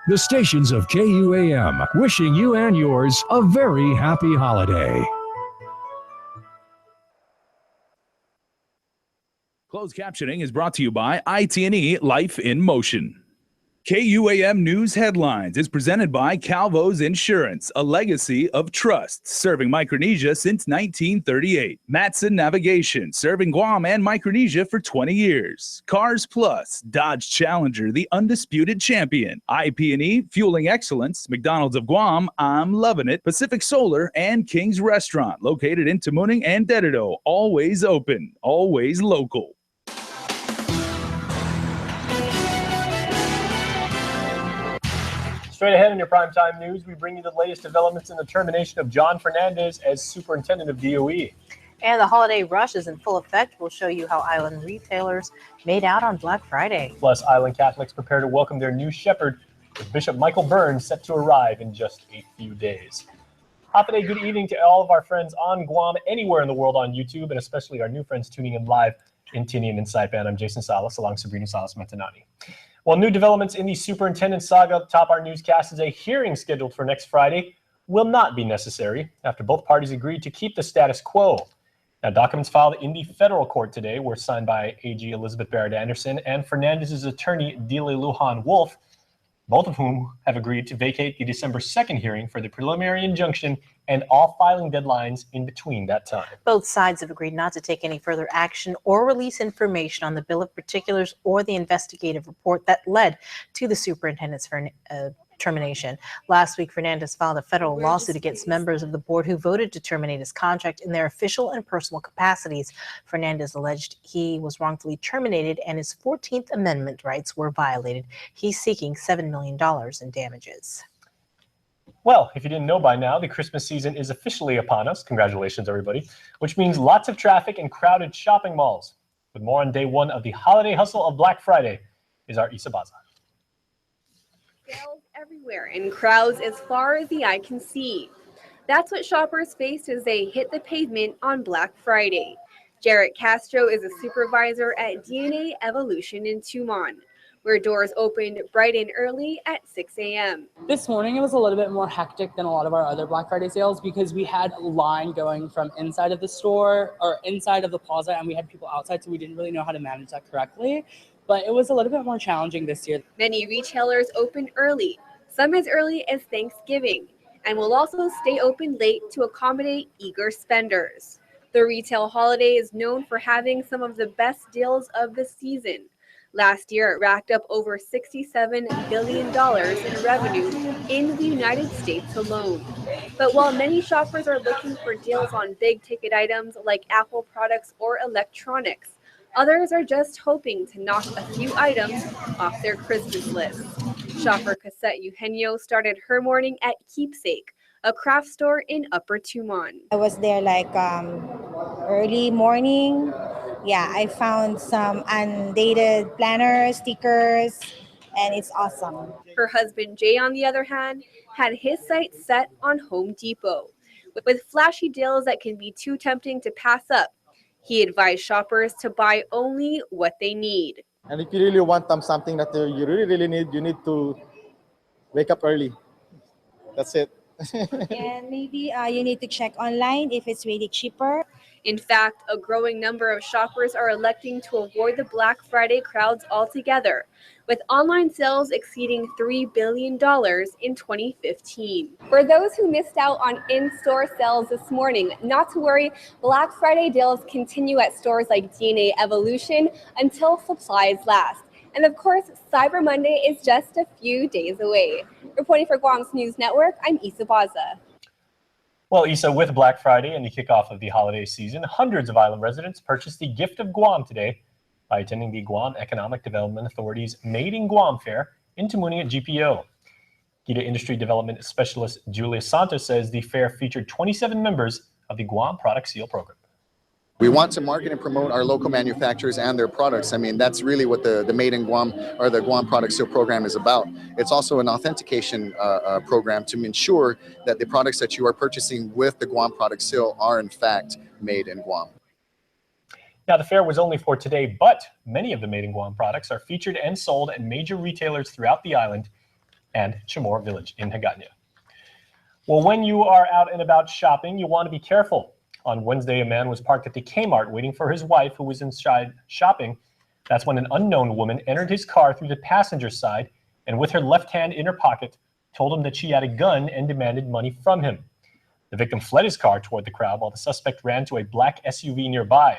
the stations of KUAM, wishing you and yours a very happy holiday. Closed captioning is brought to you by IT&E Life in Motion. KUAM News Headlines is presented by Calvo's Insurance, a legacy of trust, serving Micronesia since 1938. Matson Navigation, serving Guam and Micronesia for 20 years. Cars Plus, Dodge Challenger, the undisputed champion. IP&E, fueling excellence. McDonald's of Guam, I'm loving it. Pacific Solar and King's Restaurant, located in Tamuning and Dededo. Always open, always local. Straight ahead in your primetime news, we bring you the latest developments in the termination of John Fernandez as superintendent of DOE. And the holiday rush is in full effect. We'll show you how island retailers made out on Black Friday. Plus, island Catholics prepare to welcome their new shepherd, with Bishop Michael Burns set to arrive in just a few days. Happy good evening to all of our friends on Guam, anywhere in the world on YouTube, and especially our new friends tuning in live in Tinian and Saipan. I'm Jason Salas, along Sabrina Salas-Metanani. Well, new developments in the superintendent saga top our newscast is a hearing scheduled for next Friday will not be necessary after both parties agreed to keep the status quo. Now, documents filed in the federal court today were signed by AG Elizabeth Barrett Anderson and Fernandez's attorney, Dile Lujan Wolf, both of whom have agreed to vacate the December 2nd hearing for the preliminary injunction and all filing deadlines in between that time. Both sides have agreed not to take any further action or release information on the bill of particulars or the investigative report that led to the superintendent's termination. Last week, Fernandez filed a federal lawsuit against members of the board who voted to terminate his contract in their official and personal capacities. Fernandez alleged he was wrongfully terminated and his 14th Amendment rights were violated. He's seeking $7 million in damages. Well, if you didn't know by now, the Christmas season is officially upon us. Congratulations, everybody. Which means lots of traffic and crowded shopping malls. With more on day one of the holiday hustle of Black Friday is our Isa Baza. Sales everywhere and crowds as far as the eye can see. That's what shoppers faced as they hit the pavement on Black Friday. Jarrett Castro is a supervisor at DNA Evolution in Tumon, where doors opened bright and early at 6 a.m. This morning it was a little bit more hectic than a lot of our other Black Friday sales because we had a line going from inside of the store or inside of the plaza and we had people outside, so we didn't really know how to manage that correctly. But it was a little bit more challenging this year. Many retailers opened early, some as early as Thanksgiving, and will also stay open late to accommodate eager spenders. The retail holiday is known for having some of the best deals of the season. Last year, it racked up over $67 billion in revenue in the United States alone. But while many shoppers are looking for deals on big-ticket items like Apple products or electronics, others are just hoping to knock a few items off their Christmas list. Shopper Cassette Eugenio started her morning at Keepsake, a craft store in Upper Tumon. I was there like early morning. Yeah, I found some undated planners, stickers, and it's awesome. Her husband Jay, on the other hand, had his sights set on Home Depot. With flashy deals that can be too tempting to pass up, he advised shoppers to buy only what they need. And if you really want something that you really need, you need to wake up early. That's it. And maybe you need to check online if it's really cheaper. In fact, a growing number of shoppers are electing to avoid the Black Friday crowds altogether, with online sales exceeding $3 billion in 2015. For those who missed out on in-store sales this morning, not to worry, Black Friday deals continue at stores like DNA Evolution until supplies last. And of course, Cyber Monday is just a few days away. Reporting for Guam's News Network, I'm Isa Baza. Well, Isa, with Black Friday and the kickoff of the holiday season, hundreds of island residents purchased the gift of Guam today by attending the Guam Economic Development Authority's Made in Guam Fair in Tamuning at GPO. GITA Industry Development Specialist Julia Santos says the fair featured 27 members of the Guam Product Seal program. We want to market and promote our local manufacturers and their products. I mean, that's really what the Made in Guam or the Guam Product Seal program is about. It's also an authentication program to ensure that the products that you are purchasing with the Guam Product Seal are in fact made in Guam. Now, the fair was only for today, but many of the Made in Guam products are featured and sold at major retailers throughout the island, and Chamorro Village in Hagåtña. Well, when you are out and about shopping, you want to be careful. On Wednesday, a man was parked at the Kmart waiting for his wife, who was inside shopping. That's when an unknown woman entered his car through the passenger side and with her left hand in her pocket, told him that she had a gun and demanded money from him. The victim fled his car toward the crowd while the suspect ran to a black SUV nearby.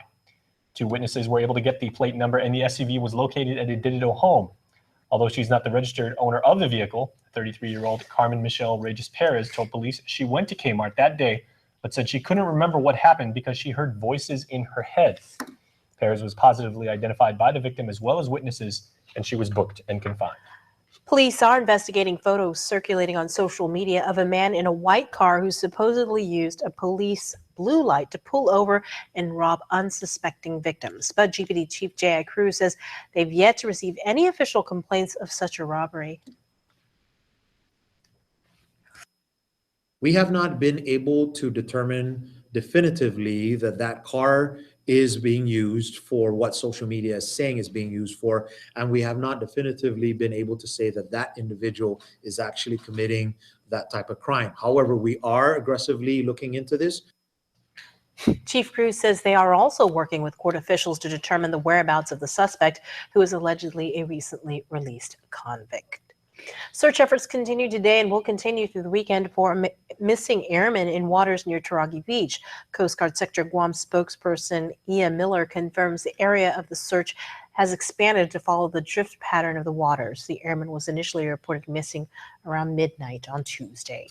2 witnesses were able to get the plate number, and the SUV was located at a Didido home. Although she's not the registered owner of the vehicle, 33-year-old Carmen Michelle Regis Perez told police she went to Kmart that day, but said she couldn't remember what happened because she heard voices in her head. Perez was positively identified by the victim as well as witnesses, and she was booked and confined. Police are investigating photos circulating on social media of a man in a white car who supposedly used a police blue light to pull over and rob unsuspecting victims. But GPD Chief J.I. Cruz says they've yet to receive any official complaints of such a robbery. We have not been able to determine definitively that that car is being used for what social media is saying is being used for, and we have not definitively been able to say that that individual is actually committing that type of crime. However, we are aggressively looking into this. Chief Cruz says they are also working with court officials to determine the whereabouts of the suspect, who is allegedly a recently released convict. Search efforts continue today and will continue through the weekend for missing airmen in waters near Taragi Beach. Coast Guard Sector Guam spokesperson Ia Miller confirms the area of the search has expanded to follow the drift pattern of the waters. The airman was initially reported missing around midnight on Tuesday.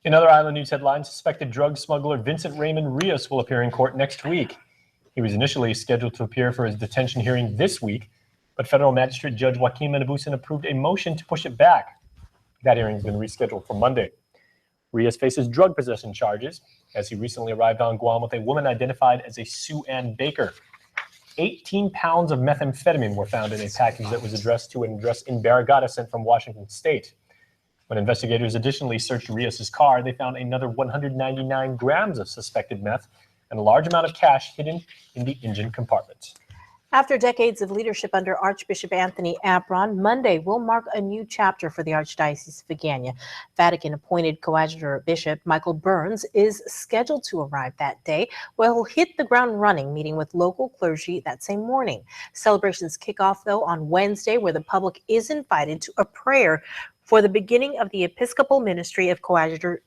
In other island news headlines, suspected drug smuggler Vincent Raymond Rios will appear in court next week. He was initially scheduled to appear for his detention hearing this week, but federal magistrate Judge Joaquin Manabusan approved a motion to push it back. That hearing has been rescheduled for Monday. Rios faces drug possession charges as he recently arrived on Guam with a woman identified as a Sue Ann Baker. 18 pounds of methamphetamine were found in a package that was addressed to an address in Barragata sent from Washington State. When investigators additionally searched Rios' car, they found another 199 grams of suspected meth and a large amount of cash hidden in the engine compartment. After decades of leadership under Archbishop Anthony Abron, Monday will mark a new chapter for the Archdiocese of Hagåtña. Vatican-appointed coadjutor Bishop Michael Burns is scheduled to arrive that day, where he'll hit the ground running, meeting with local clergy that same morning. Celebrations kick off, though, on Wednesday, where the public is invited to a prayer for the beginning of the Episcopal Ministry of Coadjutor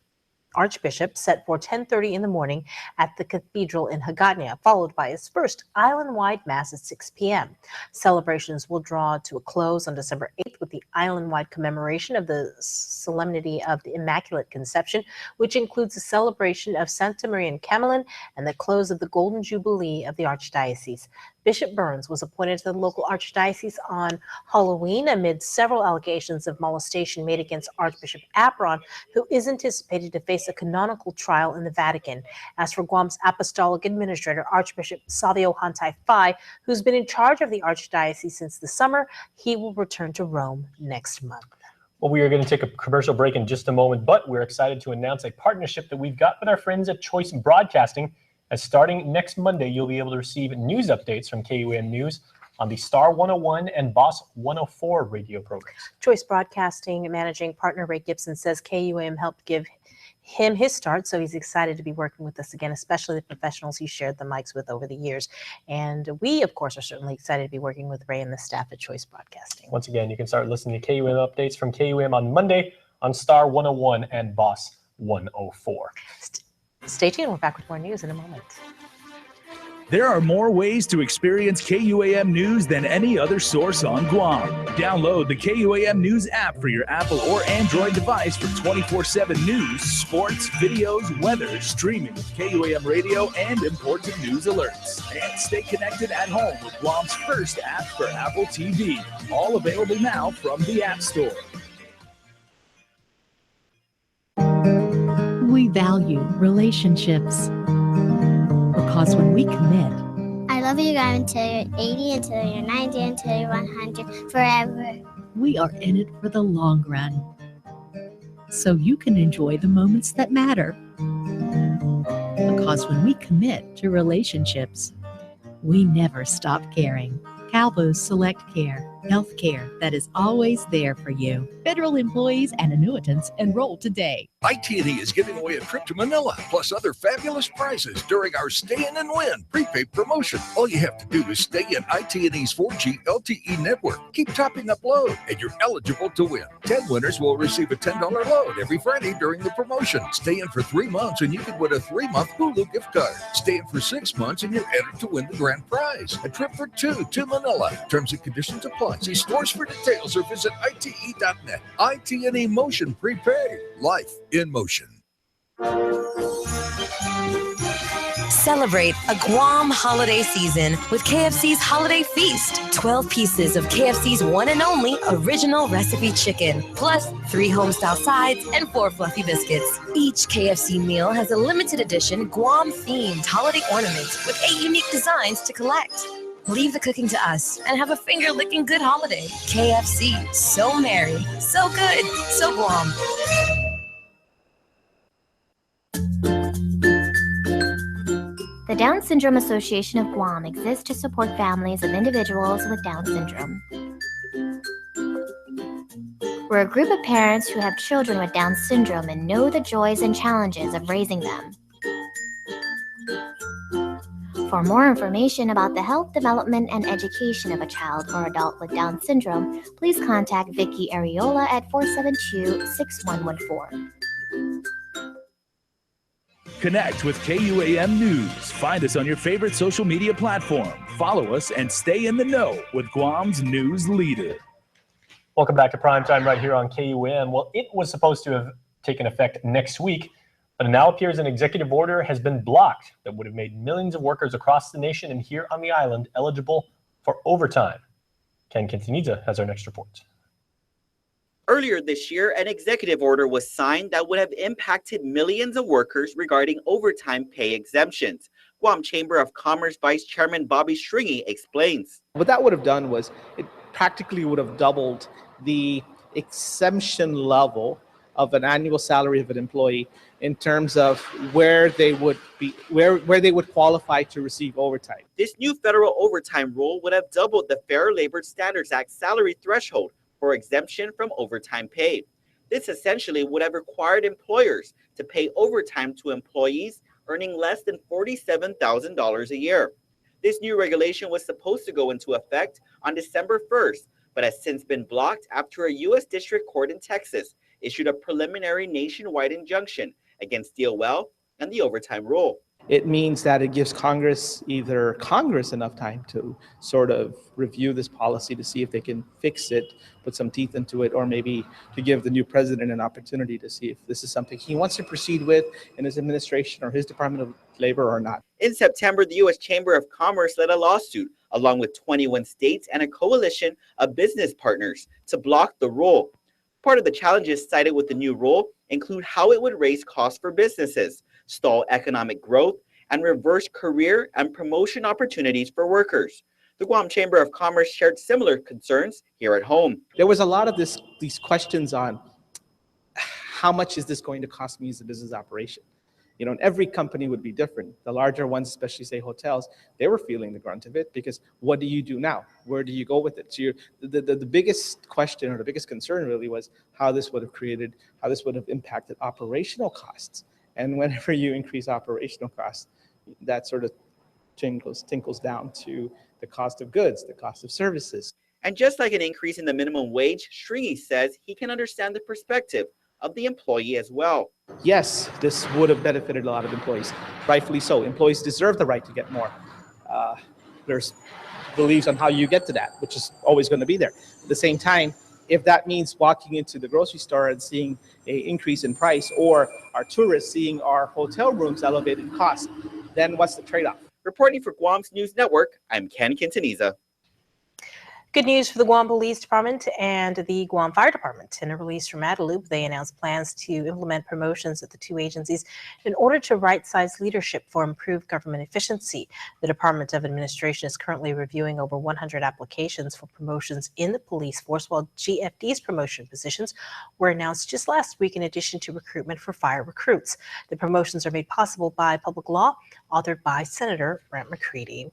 Archbishop, set for 10:30 in the morning at the cathedral in Hagåtña, followed by his first island-wide mass at 6 p.m. Celebrations will draw to a close on December 8th with the island-wide commemoration of the Solemnity of the Immaculate Conception, which includes a celebration of Santa Maria in Camelin and the close of the Golden Jubilee of the Archdiocese. Bishop Burns was appointed to the local archdiocese on Halloween amid several allegations of molestation made against Archbishop Abron, who is anticipated to face a canonical trial in the Vatican. As for Guam's apostolic administrator, Archbishop Savio Hantai Fai, who's been in charge of the archdiocese since the summer, he will return to Rome next month. Well, we are going to take a commercial break in just a moment, but we're excited to announce a partnership that we've got with our friends at Choice Broadcasting. As starting next Monday, you'll be able to receive news updates from KUAM News on the Star 101 and Boss 104 radio programs. Choice Broadcasting managing partner Ray Gibson says KUAM helped give him his start, so he's excited to be working with us again, especially the professionals he shared the mics with over the years. And we, of course, are certainly excited to be working with Ray and the staff at Choice Broadcasting. Once again, you can start listening to KUAM updates from KUAM on Monday on Star 101 and Boss 104. Stay tuned. We're back with more news in a moment. There are more ways to experience KUAM News than any other source on Guam. Download the KUAM News app for your Apple or Android device for 24/7 news, sports, videos, weather, streaming, KUAM radio, and important news alerts. And stay connected at home with Guam's first app for Apple TV. All available now from the App Store. We value relationships because when we commit, I love you guys until you're 80, until you're 90, until you're 100, forever. We are in it for the long run, so you can enjoy the moments that matter. Because when we commit to relationships, we never stop caring. Calvo's Select Care. Healthcare that is always there for you. Federal employees and annuitants enroll today. IT&E is giving away a trip to Manila, plus other fabulous prizes during our Stay In and Win prepaid promotion. All you have to do is stay in IT&E's 4G LTE network. Keep topping up load, and you're eligible to win. 10 winners will receive a $10 load every Friday during the promotion. Stay in for 3 months, and you can win a 3-month Hulu gift card. Stay in for 6 months, and you're entered to win the grand prize, a trip for 2 to Manila. Terms and conditions apply. See stores for details or visit ite.net. IT&E Motion Prepaid. Life in motion. Celebrate a Guam holiday season with KFC's Holiday Feast. 12 pieces of KFC's one and only original recipe chicken, plus 3 home-style sides and 4 fluffy biscuits. Each KFC meal has a limited edition Guam-themed holiday ornament with 8 unique designs to collect. Leave the cooking to us and have a finger-licking good holiday. KFC, so merry, so good, so Guam. The Down Syndrome Association of Guam exists to support families of individuals with Down syndrome. We're a group of parents who have children with Down syndrome and know the joys and challenges of raising them. For more information about the health, development, and education of a child or adult with Down syndrome, please contact Vicky Ariola at 472-6114. Connect with KUAM News. Find us on your favorite social media platform. Follow us and stay in the know with Guam's news leader. Welcome back to Primetime right here on KUAM. Well, it was supposed to have taken effect next week, but it now appears an executive order has been blocked that would have made millions of workers across the nation and here on the island eligible for overtime. Ken Quintanilla has our next report. Earlier this year, an executive order was signed that would have impacted millions of workers regarding overtime pay exemptions. Guam Chamber of Commerce Vice Chairman Bobby Stringy explains. What that would have done was it practically would have doubled the exemption level of an annual salary of an employee in terms of where they would be, where they would qualify to receive overtime. This new federal overtime rule would have doubled the Fair Labor Standards Act salary threshold for exemption from overtime pay. This essentially would have required employers to pay overtime to employees earning less than $47,000 a year. This new regulation was supposed to go into effect on December 1st, but has since been blocked after a U.S. District Court in Texas issued a preliminary nationwide injunction against DOL and the overtime rule. It means that it gives Congress enough time to sort of review this policy to see if they can fix it, put some teeth into it, or maybe to give the new president an opportunity to see if this is something he wants to proceed with in his administration or his Department of Labor or not. In September, the U.S. Chamber of Commerce led a lawsuit along with 21 states and a coalition of business partners to block the rule. Part of the challenges cited with the new rule include how it would raise costs for businesses, stall economic growth, and reverse career and promotion opportunities for workers. The Guam Chamber of Commerce shared similar concerns here at home. There was a lot of these questions on how much is this going to cost me as a business operation? You know, and every company would be different. The larger ones, especially say hotels, they were feeling the grunt of it because what do you do now? Where do you go with it? So the biggest question or the biggest concern really was how this would have impacted operational costs. And whenever you increase operational costs, that sort of tinkles down to the cost of goods, the cost of services. And just like an increase in the minimum wage, Stringy says he can understand the perspective of the employee as well. Yes, this would have benefited a lot of employees, rightfully so. Employees deserve the right to get more. There's beliefs on how you get to that, which is always going to be there. At the same time, if that means walking into the grocery store and seeing an increase in price, or our tourists seeing our hotel rooms elevated in cost, then what's the trade-off? Reporting for Guam's News Network, I'm Ken Quintanilla. Good news for the Guam Police Department and the Guam Fire Department. In a release from Adelup, they announced plans to implement promotions at the two agencies in order to right-size leadership for improved government efficiency. The Department of Administration is currently reviewing over 100 applications for promotions in the police force, while GFD's promotion positions were announced just last week in addition to recruitment for fire recruits. The promotions are made possible by public law authored by Senator Brent McCready.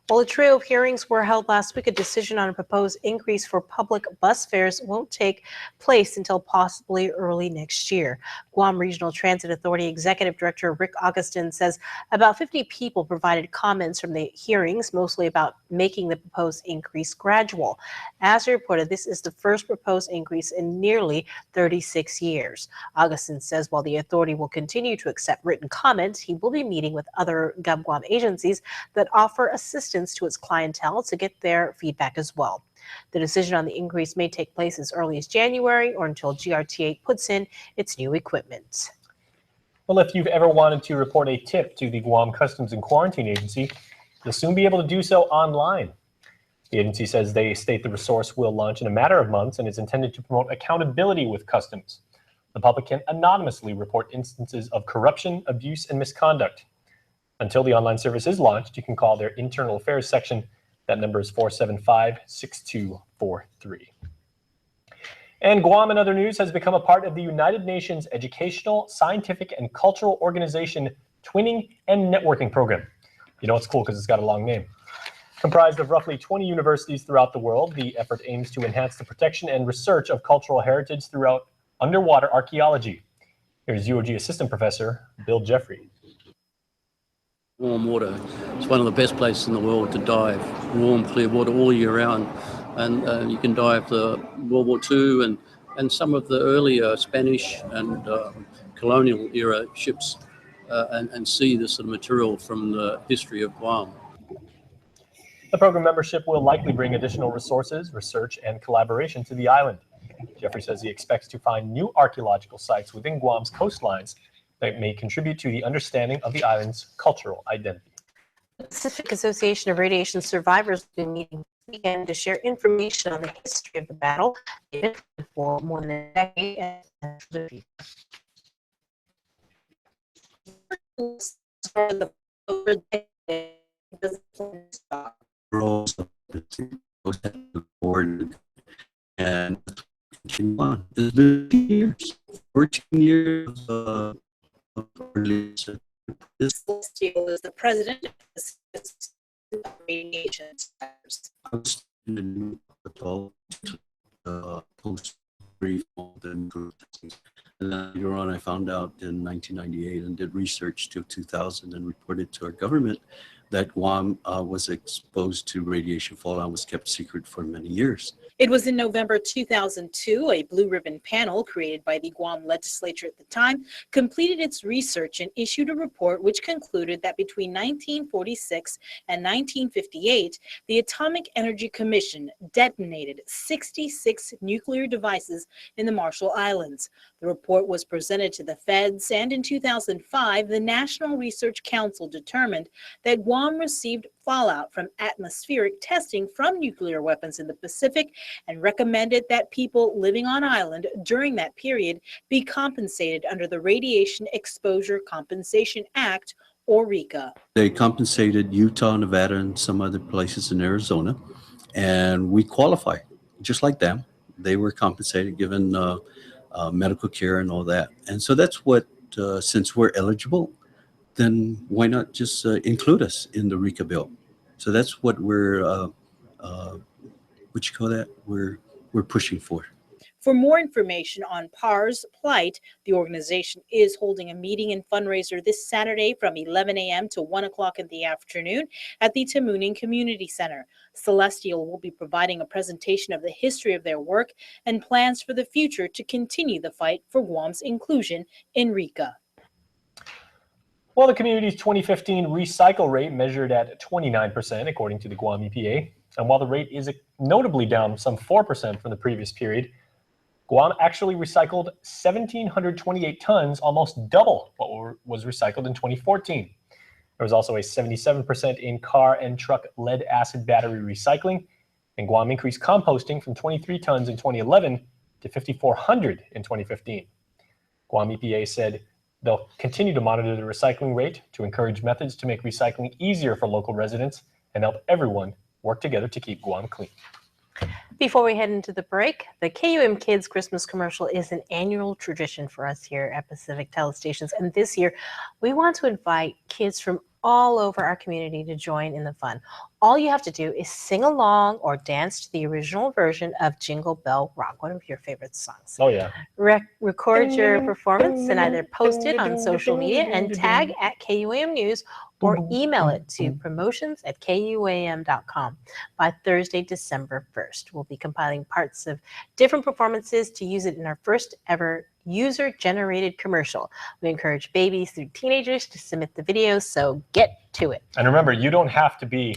While a trio of hearings were held last week, a decision on a proposed increase for public bus fares won't take place until possibly early next year. Guam Regional Transit Authority Executive Director Rick Augustin says about 50 people provided comments from the hearings, mostly about making the proposed increase gradual. As reported, this is the first proposed increase in nearly 36 years. Augustin says while the authority will continue to accept written comments, he will be meeting with other GovGuam agencies that offer assistance to its clientele to get their feedback as well. The decision on the increase may take place as early as January or until GRTA puts in its new equipment. Well, if you've ever wanted to report a tip to the Guam Customs and Quarantine Agency, you'll soon be able to do so online. The agency says they state the resource will launch in a matter of months and is intended to promote accountability with customs. The public can anonymously report instances of corruption, abuse, and misconduct. Until the online service is launched, you can call their internal affairs section. That number is 475-6243. And Guam, in other news, has become a part of the United Nations Educational, Scientific, and Cultural Organization Twinning and Networking Program. You know, it's cool because it's got a long name. Comprised of roughly 20 universities throughout the world, the effort aims to enhance the protection and research of cultural heritage throughout underwater archaeology. Here's UOG Assistant Professor Bill Jeffrey. Warm water. It's one of the best places in the world to dive. Warm, clear water all year round. And you can dive the World War II and some of the earlier Spanish and colonial era ships and see this sort of material from the history of Guam. The program membership will likely bring additional resources, research, and collaboration to the island. Jeffrey says he expects to find new archaeological sites within Guam's coastlines that may contribute to the understanding of the island's cultural identity. The Pacific Association of Radiation Survivors has been meeting this weekend to share information on the history of the battle for more than a decade. And continue on. It's been years, 14 years. This Celestial is the president of Radiation Survivors. I was in the post brief and then later on I found out in 1998 and did research till 2000 and reported to our government that Guam was exposed to radiation fallout, was kept secret for many years. It was in November 2002, a blue ribbon panel created by the Guam legislature at the time completed its research and issued a report which concluded that between 1946 and 1958, the Atomic Energy Commission detonated 66 nuclear devices in the Marshall Islands. The report was presented to the feds, and in 2005, the National Research Council determined that Guam received fallout from atmospheric testing from nuclear weapons in the Pacific and recommended that people living on island during that period be compensated under the Radiation Exposure Compensation Act, or RECA. They compensated Utah, Nevada, and some other places in Arizona, and we qualify just like them. They were compensated, given medical care and all that. And so that's what, since we're eligible, then why not just include us in the RECA bill? So that's what we're, we're pushing for. For more information on PAR's plight, the organization is holding a meeting and fundraiser this Saturday from 11 a.m. to 1 o'clock in the afternoon at the Tamuning Community Center. Celestial will be providing a presentation of the history of their work and plans for the future to continue the fight for Guam's inclusion in RECA. Well, the community's 2015 recycle rate measured at 29%, according to the Guam EPA. And while the rate is notably down some 4% from the previous period, Guam actually recycled 1,728 tons, almost double what was recycled in 2014. There was also a 77% in car and truck lead acid battery recycling, and Guam increased composting from 23 tons in 2011 to 5,400 in 2015. Guam EPA said they'll continue to monitor the recycling rate to encourage methods to make recycling easier for local residents and help everyone work together to keep Guam clean. Before we head into the break, the KUAM Kids Christmas commercial is an annual tradition for us here at Pacific Telestations. And this year, we want to invite kids from all over our community to join in the fun. All you have to do is sing along or dance to the original version of Jingle Bell Rock, one of your favorite songs. Oh, yeah. Record your performance and either post it on social media and tag at KUAM News or email it to promotions@kuam.com by Thursday, December 1st. We'll be compiling parts of different performances to use it in our first ever user-generated commercial. We encourage babies through teenagers to submit the videos, so get to it. And remember, you don't have to be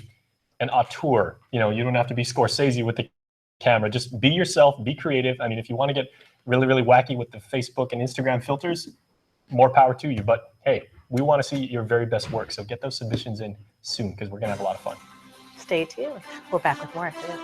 an auteur. You don't have to be Scorsese with the camera. Just be yourself, be creative. I mean, if you want to get really, really wacky with the Facebook and Instagram filters, more power to you. But hey, we want to see your very best work. So get those submissions in soon because we're going to have a lot of fun. Stay tuned. We're back with more after this.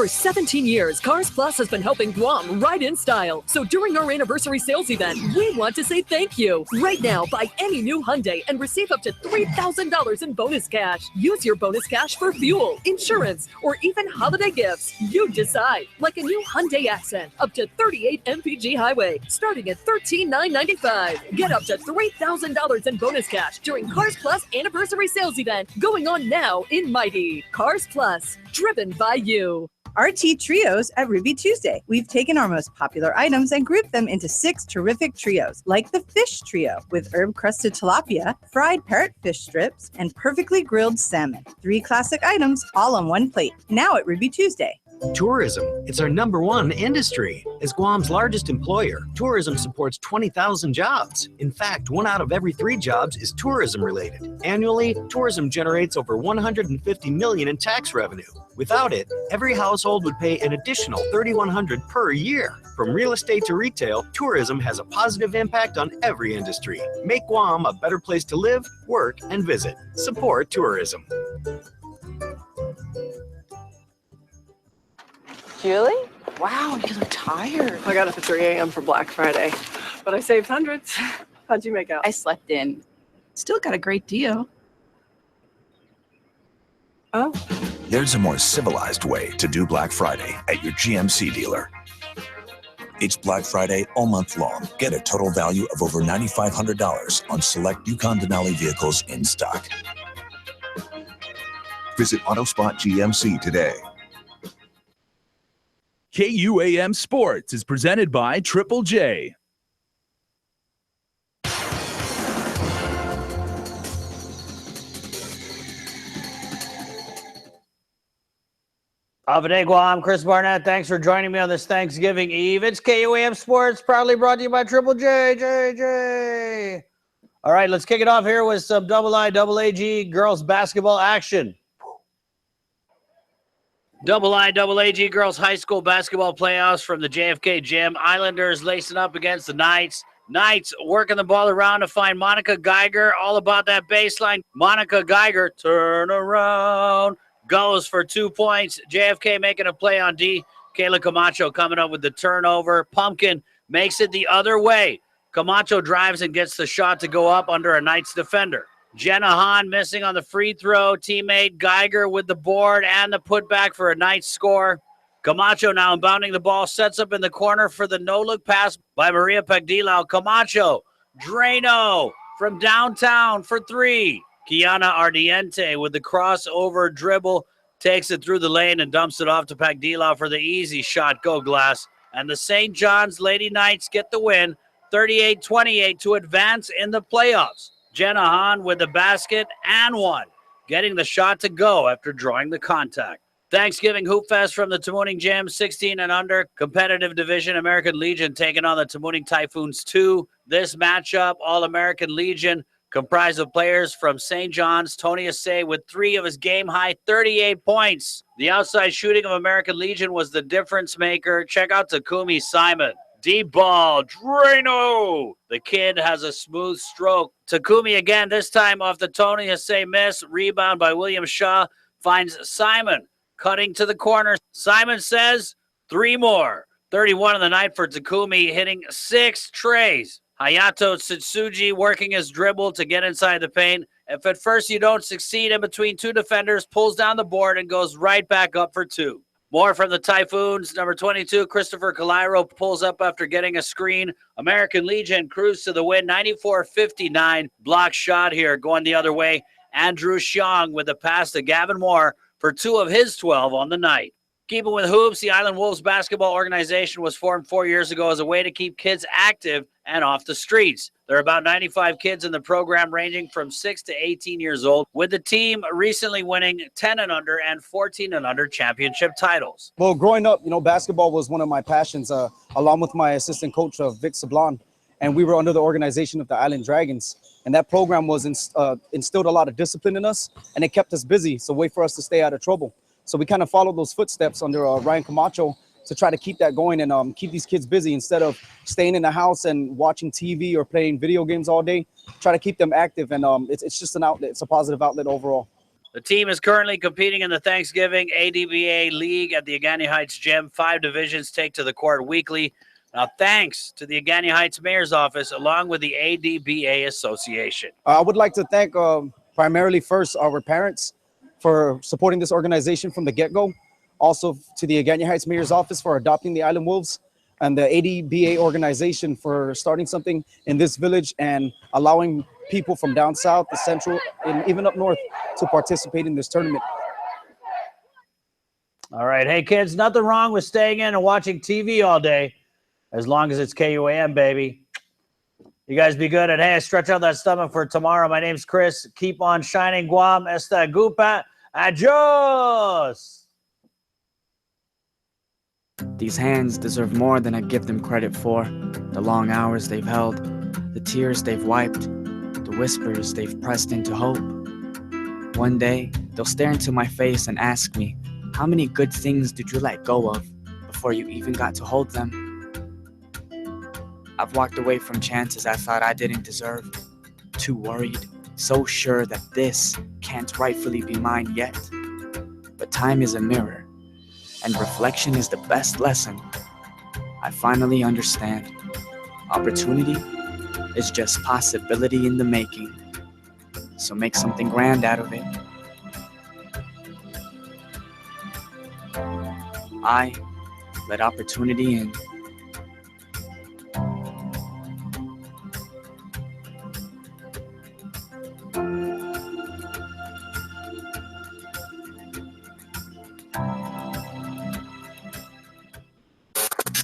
For 17 years, Cars Plus has been helping Guam ride in style. So during our anniversary sales event, we want to say thank you. Right now, buy any new Hyundai and receive up to $3,000 in bonus cash. Use your bonus cash for fuel, insurance, or even holiday gifts. You decide. Like a new Hyundai Accent, up to 38 mpg highway, starting at $13,995. Get up to $3,000 in bonus cash during Cars Plus anniversary sales event going on now in Mighty. Cars Plus, driven by you. RT Trios at Ruby Tuesday. We've taken our most popular items and grouped them into 6 terrific trios, like the Fish Trio, with herb-crusted tilapia, fried parrotfish strips, and perfectly grilled salmon. 3 classic items, all on one plate. Now at Ruby Tuesday. Tourism. It's our #1 industry. As Guam's largest employer, tourism supports 20,000 jobs. In fact, 1 out of every 3 jobs is tourism related. Annually, tourism generates over $150 million in tax revenue. Without it, every household would pay an additional $3,100 per year. From real estate to retail, tourism has a positive impact on every industry. Make Guam a better place to live, work, and visit. Support tourism. Julie? Wow, you look tired. I got up at 3 a.m. for Black Friday, but I saved hundreds. How'd you make out? I slept in. Still got a great deal. Oh. There's a more civilized way to do Black Friday at your GMC dealer. It's Black Friday all month long. Get a total value of over $9,500 on select Yukon Denali vehicles in stock. Visit AutoSpot GMC today. KUAM Sports is presented by Triple J. Avade Guam, Chris Barnett. Thanks for joining me on this Thanksgiving Eve. It's KUAM Sports, proudly brought to you by Triple J. All right, let's kick it off here with some IIAG girls basketball action. IIAG girls high school basketball playoffs from the JFK Gym. Islanders lacing up against the Knights. Knights working the ball around to find Monica Geiger. All about that baseline. Monica Geiger, turn around. Goes for 2 points. JFK making a play on D. Kayla Camacho coming up with the turnover. Pumpkin makes it the other way. Camacho drives and gets the shot to go up under a Knights defender. Jenna Hahn missing on the free throw. Teammate Geiger with the board and the putback for a Knights score. Camacho now inbounding the ball. Sets up in the corner for the no-look pass by Maria Pagdilao. Camacho, Drano from downtown for 3. Kiana Ardiente with the crossover dribble. Takes it through the lane and dumps it off to Pagdilao for the easy shot. Go Glass. And the St. John's Lady Knights get the win. 38-28 to advance in the playoffs. Jenna Hahn with the basket and 1, getting the shot to go after drawing the contact. Thanksgiving Hoop Fest from the Tamuning Gym, 16 and under, competitive division, American Legion taking on the Tamuning Typhoons 2. This matchup, All-American Legion, comprised of players from St. John's. Tony Asay with 3 of his game-high 38 points. The outside shooting of American Legion was the difference maker. Check out Takumi Simon. Deep ball, Drano. The kid has a smooth stroke. Takumi again, this time off the Tony Hesse miss. Rebound by William Shaw. Finds Simon. Cutting to the corner. Simon says 3 more. 31 in the night for Takumi, hitting 6 trays. Hayato Tsutsuji working his dribble to get inside the paint. If at first you don't succeed in between 2 defenders, pulls down the board and goes right back up for 2. More from the Typhoons. Number 22, Christopher Calairo pulls up after getting a screen. American Legion cruise to the win, 94-59. Block shot here going the other way. Andrew Xiong with the pass to Gavin Moore for 2 of his 12 on the night. Keeping with hoops, the Island Wolves basketball organization was formed 4 years ago as a way to keep kids active and off the streets. There are about 95 kids in the program ranging from 6 to 18 years old, with the team recently winning 10 and under and 14 and under championship titles. Well, growing up, basketball was one of my passions, along with my assistant coach, Vic Sablon. And we were under the organization of the Island Dragons. And that program was instilled a lot of discipline in us, and it kept us busy. It's a way for us to stay out of trouble. So we kind of followed those footsteps under Ryan Camacho to try to keep that going and keep these kids busy instead of staying in the house and watching TV or playing video games all day. Try to keep them active, and it's just an outlet. It's a positive outlet overall. The team is currently competing in the Thanksgiving ADBA League at the Agani Heights Gym. 5 divisions take to the court weekly. Now, thanks to the Agani Heights Mayor's Office, along with the ADBA Association. I would like to thank primarily first our parents for supporting this organization from the get-go. Also to the Agani Heights Mayor's Office for adopting the Island Wolves, and the ADBA organization for starting something in this village and allowing people from down south, the central, and even up north to participate in this tournament. All right. Hey, kids, nothing wrong with staying in and watching TV all day, as long as it's KUAM, baby. You guys be good. And hey, stretch out that stomach for tomorrow. My name's Chris. Keep on shining, Guam. Esta Gupa. Adios. These hands deserve more than I give them credit for. The long hours they've held, the tears they've wiped, the whispers they've pressed into hope. One day, they'll stare into my face and ask me, how many good things did you let go of before you even got to hold them? I've walked away from chances I thought I didn't deserve. Too worried, so sure that this can't rightfully be mine yet. But time is a mirror, and reflection is the best lesson. I finally understand. Opportunity is just possibility in the making. So make something grand out of it. I let opportunity in.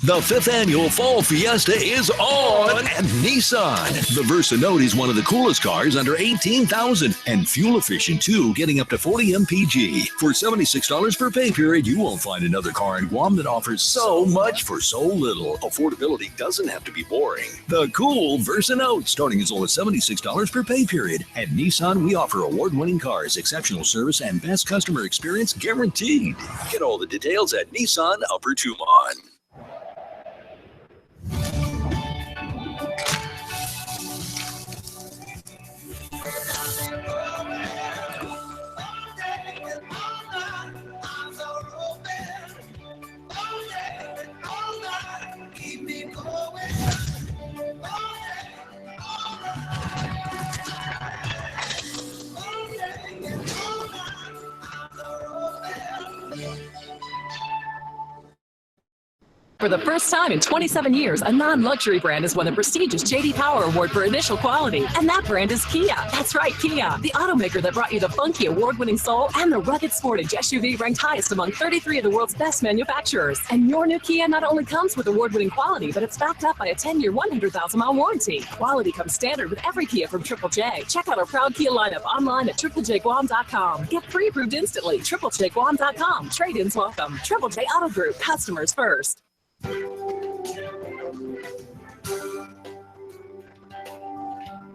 The 5th annual Fall Fiesta is on at Nissan. The Versa Note is one of the coolest cars under $18,000 and fuel efficient too, getting up to 40 mpg. For $76 per pay period, you won't find another car in Guam that offers so much for so little. Affordability doesn't have to be boring. The cool Versa Note, starting as low as $76 per pay period. At Nissan, we offer award-winning cars, exceptional service, and best customer experience guaranteed. Get all the details at Nissan Upper Tumon. For the first time in 27 years, a non-luxury brand has won the prestigious J.D. Power Award for initial quality. And that brand is Kia. That's right, Kia, the automaker that brought you the funky award-winning Soul and the rugged Sportage SUV ranked highest among 33 of the world's best manufacturers. And your new Kia not only comes with award-winning quality, but it's backed up by a 10-year, 100,000-mile warranty. Quality comes standard with every Kia from Triple J. Check out our proud Kia lineup online at triplejguam.com. Get pre-approved instantly. triplejguam.com. Trade-ins welcome. Triple J Auto Group. Customers first.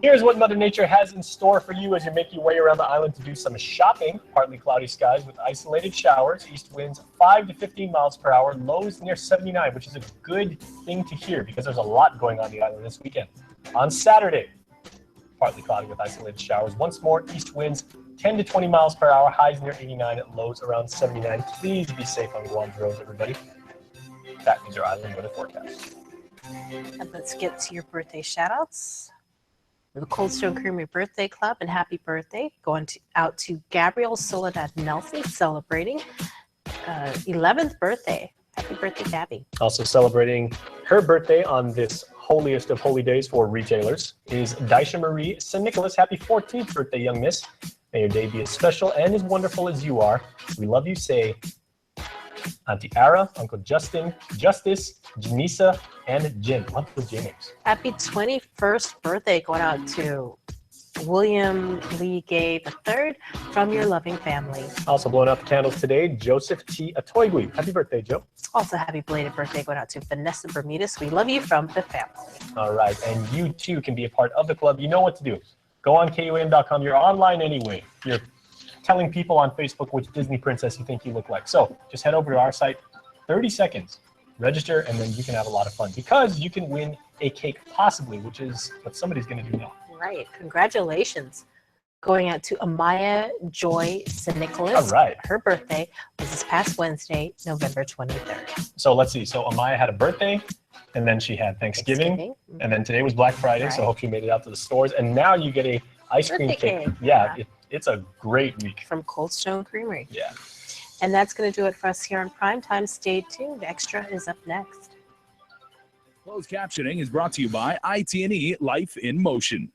Here's what Mother Nature has in store for you as you make your way around the island to do some shopping. Partly cloudy skies with isolated showers. East winds 5 to 15 miles per hour. Lows near 79, which is a good thing to hear because there's a lot going on the island this weekend. On Saturday, partly cloudy with isolated showers. Once more, east winds 10 to 20 miles per hour. Highs near 89. Lows around 79. Please be safe on Guam's roads, everybody. That is your island weather forecast. And let's get to your birthday shout-outs. The Cold Stone Creamery Birthday Club, and happy birthday out to Gabrielle Soledad Nelson, celebrating 11th birthday. Happy birthday, Gabby. Also celebrating her birthday on this holiest of holy days for retailers is Daisha Marie St. Nicholas. Happy 14th birthday, young miss. May your day be as special and as wonderful as you are. We love you, say Auntie Ara, Uncle Justin, Justice, Janisa, and Jim. Love those J names. Happy 21st birthday going out to William Lee Gay III from your loving family. Also blowing out the candles today, Joseph T. Atoigui. Happy birthday, Joe. Also happy belated birthday going out to Vanessa Bermudez. We love you from the family. All right, and you too can be a part of the club. You know what to do. Go on KUAM.com. You're online anyway. You're telling people on Facebook which Disney princess you think you look like. So just head over to our site, 30 seconds, register, and then you can have a lot of fun because you can win a cake possibly, which is what somebody's going to do now. Right. Congratulations. Going out to Amaya Joy St. Nicholas. All right. Her birthday was this past Wednesday, November 23rd. So let's see. So Amaya had a birthday, and then she had Thanksgiving. And then today was Black Friday, so I hope you made it out to the stores. And now you get a ice cream Birthday cake. cake. Yeah, it's a great week. From Cold Stone Creamery. Yeah. And that's going to do it for us here on Primetime. Stay tuned. Extra is up next. Closed captioning is brought to you by IT&E Life in Motion.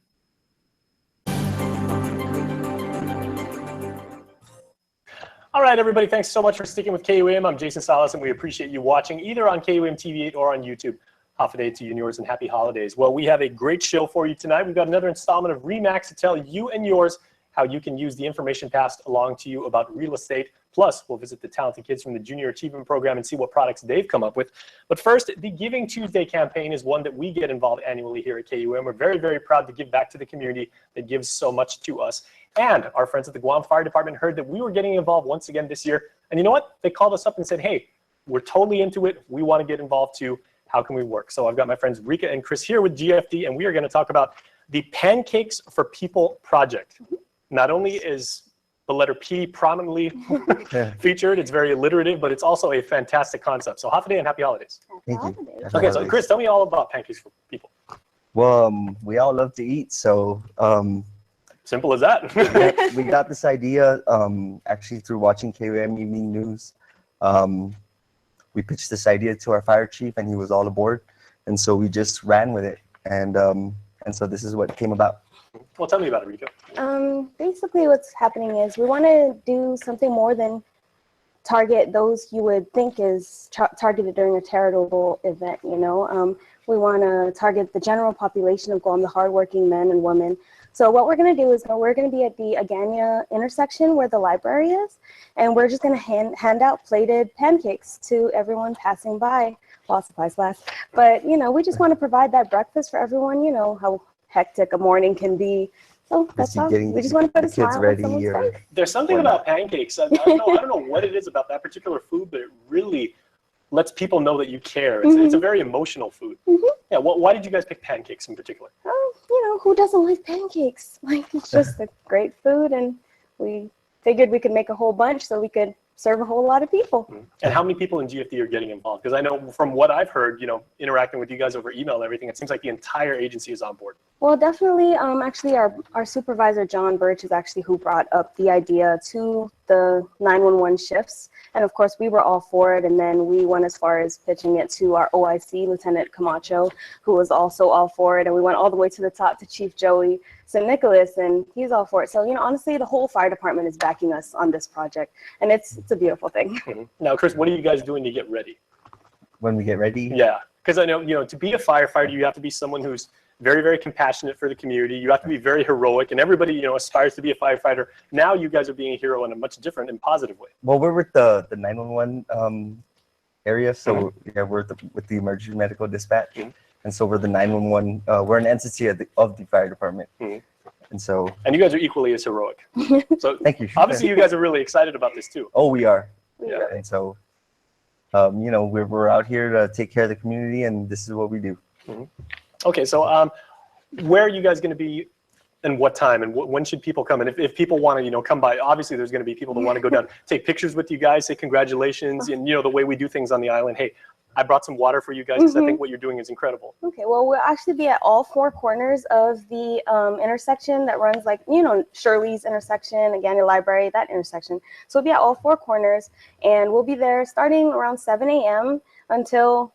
All right, everybody, thanks so much for sticking with KUAM. I'm Jason Salas, and we appreciate you watching either on KUAM TV8 or on YouTube. Happy day to you and yours, and happy holidays. Well, we have a great show for you tonight. We've got another installment of REMAX to tell you and yours how you can use the information passed along to you about real estate. Plus, we'll visit the talented kids from the Junior Achievement Program and see what products they've come up with. But first, the Giving Tuesday campaign is one that we get involved annually here at KUAM. We're very, very proud to give back to the community that gives so much to us. And our friends at the Guam Fire Department heard that we were getting involved once again this year. And you know what? They called us up and said, hey, we're totally into it. We want to get involved too. How can we work? So I've got my friends Rika and Chris here with GFD, and we are going to talk about the Pancakes for People project. Not only is the letter P prominently featured, it's very alliterative, but it's also a fantastic concept. So happy day and happy holidays. Thank you. Okay, so Chris, tell me all about Pancakes for People. Well, we all love to eat, so simple as that. We got this idea actually through watching KUAM Evening News. We pitched this idea to our fire chief, and he was all aboard, and so we just ran with it, and so this is what came about. Well, tell me about it, Rika. Basically, what's happening is we want to do something more than target those you would think is targeted during a charitable event. You know, we want to target the general population of Guam, the hardworking men and women. So what we're going to do is we're going to be at the Agania intersection where the library is, and we're just going to hand out plated pancakes to everyone passing by while supplies last. But, you know, we just want to provide that breakfast for everyone. You know how hectic a morning can be. So that's all. We just want to put a smile on someone's face. There's something about pancakes. I don't know what it is about that particular food, but it really lets people know that you care. It's a very emotional food. Yeah. Why did you guys pick pancakes in particular? You know, who doesn't like pancakes? Like, it's just a great food, and we figured we could make a whole bunch so we could serve a whole lot of people. And how many people in GFD are getting involved? Because I know from what I've heard, you know, interacting with you guys over email and everything, it seems like the entire agency is on board. Well, definitely. Actually, our supervisor, John Birch, is actually who brought up the idea to the 911 shifts. And of course, we were all for it. And then we went as far as pitching it to our OIC, Lieutenant Camacho, who was also all for it. And we went all the way to the top to Chief Joey St. Nicholas, and he's all for it. So, you know, honestly, the whole fire department is backing us on this project. And it's a beautiful thing. Now, Chris, what are you guys doing to get ready? When we get ready? Yeah, because I know, you know, to be a firefighter, you have to be someone who's very, very compassionate for the community. You have to be very heroic, and everybody, you know, aspires to be a firefighter. Now you guys are being a hero in a much different and positive way. Well, we're with the 911 area, so yeah, we're with the emergency medical dispatch, And so we're the 911. We're an entity of the fire department. And so. And you guys are equally as heroic. So thank you. Obviously, you guys are really excited about this too. Oh, we are. Yeah. And so, you know, we're out here to take care of the community, and this is what we do. Okay, so where are you guys going to be, and what time, and when should people come? And if people want to, you know, come by, obviously there's going to be people that want to go down, take pictures with you guys, say congratulations, and you know the way we do things on the island. Hey, I brought some water for you guys because I think what you're doing is incredible. Okay, well, we'll actually be at all 4 corners of the intersection that runs, like, you know, Shirley's intersection, Agania Library, that intersection. So we'll be at all 4 corners, and we'll be there starting around 7 a.m. until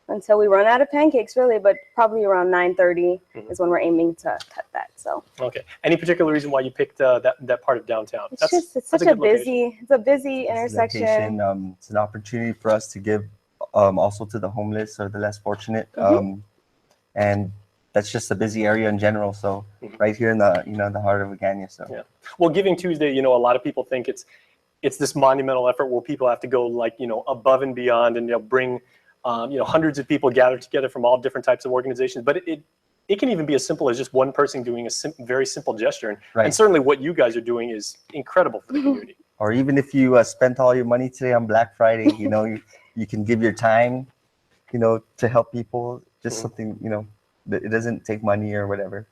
we run out of pancakes, really, but probably around 9:30 is when we're aiming to cut that. So. Okay. Any particular reason why you picked that part of downtown? It's such a busy intersection. It's an opportunity for us to give also to the homeless or the less fortunate, and that's just a busy area in general. So right here in the heart of Agania. So yeah. Well, Giving Tuesday, you know, a lot of people think it's this monumental effort where people have to go, like, you know, above and beyond, and, you know, bring you know, hundreds of people gathered together from all different types of organizations. But it can even be as simple as just one person doing a very simple gesture. And certainly what you guys are doing is incredible for the community. Or even if you spent all your money today on Black Friday, you know, you can give your time, you know, to help people. Just something, you know, that it doesn't take money or whatever.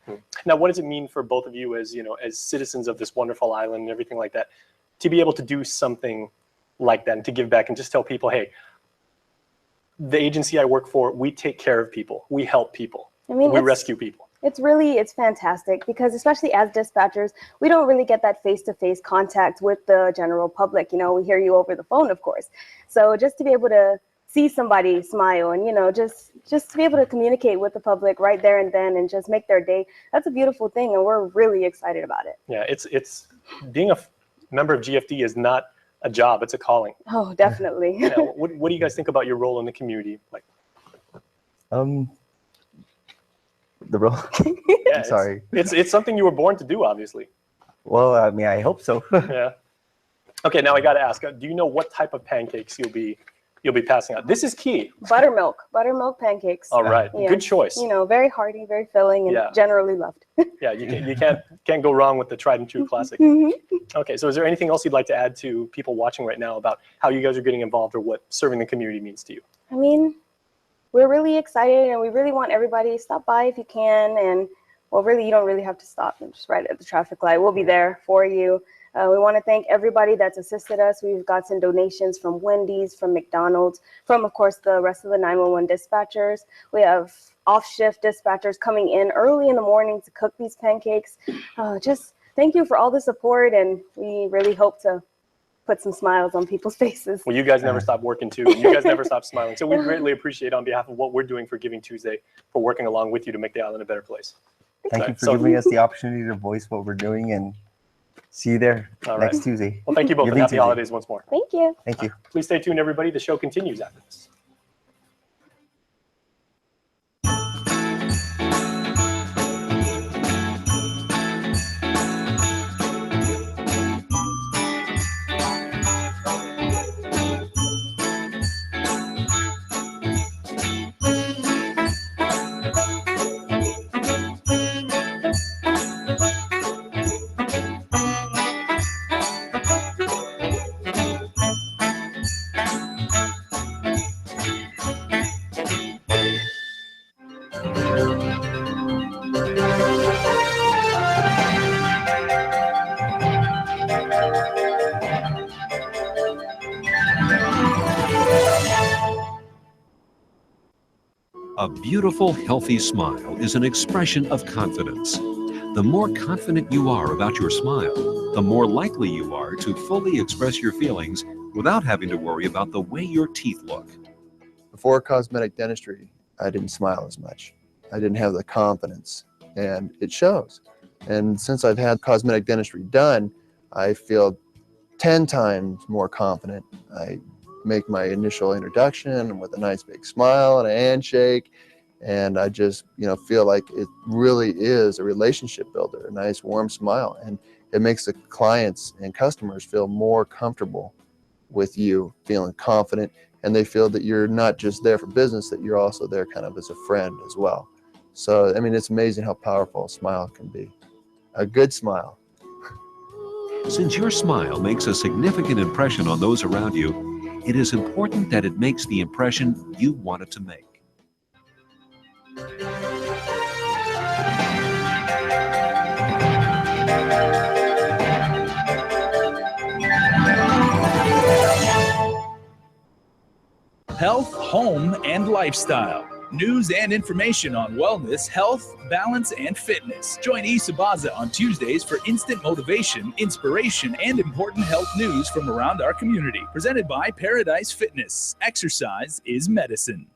Now, what does it mean for both of you as, you know, as citizens of this wonderful island and everything like that, to be able to do something like that and to give back and just tell people, hey, the agency I work for, we take care of people, we help people, we rescue people. It's fantastic because, especially as dispatchers, we don't really get that face-to-face contact with the general public. You know, we hear you over the phone, of course. So just to be able to see somebody smile and, you know, just to be able to communicate with the public right there and then and just make their day, that's a beautiful thing, and we're really excited about it. Yeah, it's being a member of GFD is not a job, it's a calling. Oh, definitely. Yeah, what do you guys think about your role in the community? Like, the role. Yeah, I'm sorry. It's something you were born to do, obviously. Well, I mean, I hope so. Yeah. Okay, now I got to ask, do you know what type of pancakes you'll be passing out? This is key. Buttermilk pancakes. All right, Yeah. good choice. You know, very hearty, very filling, and generally loved. Yeah, you can't go wrong with the tried and true classic. Okay, so is there anything else you'd like to add to people watching right now about how you guys are getting involved or what serving the community means to you? I mean, we're really excited, and we really want everybody to stop by if you can. And well, really, you don't really have to stop. Just right at the traffic light. We'll be there for you. We want to thank everybody that's assisted us. We've gotten donations from Wendy's, from McDonald's, from, of course, the rest of the 911 dispatchers. We have off-shift dispatchers coming in early in the morning to cook these pancakes. Just thank you for all the support, and we really hope to put some smiles on people's faces. Well, you guys never stop working too. You guys never stop smiling. So we greatly appreciate, on behalf of what we're doing for Giving Tuesday, for working along with you to make the island a better place. Thank you for giving us the opportunity to voice what we're doing, and see you there next Tuesday. Well, thank you both, and happy holidays once more. Thank you. Thank you. Please stay tuned, everybody. The show continues after this. A beautiful, healthy smile is an expression of confidence. The more confident you are about your smile, the more likely you are to fully express your feelings without having to worry about the way your teeth look. Before cosmetic dentistry, I didn't smile as much. I didn't have the confidence, and it shows. And since I've had cosmetic dentistry done, I feel 10 times more confident. I make my initial introduction with a nice big smile and a handshake, and I just, you know, feel like it really is a relationship builder, a nice warm smile, and it makes the clients and customers feel more comfortable with you, feeling confident, and they feel that you're not just there for business, that you're also there kind of as a friend as well. So, I mean, it's amazing how powerful a smile can be. A good smile. Since your smile makes a significant impression on those around you, it is important that it makes the impression you want it to make. Health, home, and lifestyle. News and information on wellness, health, balance, and fitness. Join Isabaza on Tuesdays for instant motivation, inspiration, and important health news from around our community. Presented by Paradise Fitness. Exercise is medicine.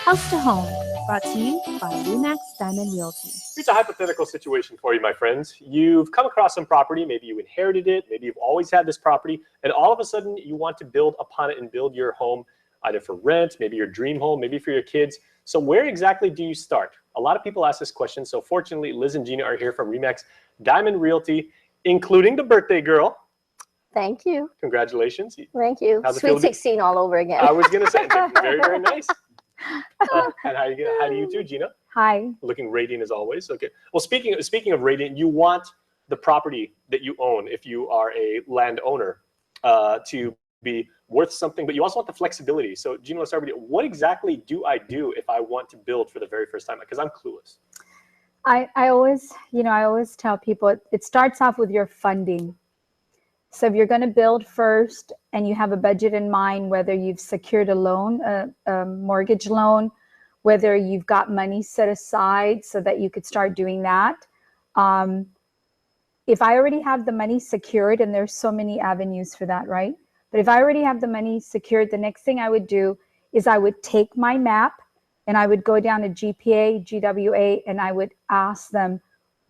House to Home, brought to you by Remax Diamond Realty. Here's a hypothetical situation for you, my friends. You've come across some property, maybe you inherited it, maybe you've always had this property, and all of a sudden you want to build upon it and build your home, either for rent, maybe your dream home, maybe for your kids. So where exactly do you start? A lot of people ask this question, so fortunately Liz and Gina are here from Remax Diamond Realty, including the birthday girl. Thank you. Congratulations. Thank you. How's it feel Sweet to be- 16 all over again. I was going to say, very, very nice. And how do you do, Gina? Hi. Looking radiant as always. Okay. Well, speaking of radiant, you want the property that you own, if you are a landowner, to be worth something, but you also want the flexibility. So, Gina, let's start with you. What exactly do I do if I want to build for the very first time? Because I'm clueless. I always tell people it starts off with your funding. So if you're going to build first and you have a budget in mind, whether you've secured a loan, a mortgage loan, whether you've got money set aside so that you could start doing that. If I already have the money secured, and there's so many avenues for that, right? But if I already have the money secured, the next thing I would do is I would take my map and I would go down to GPA, GWA, and I would ask them,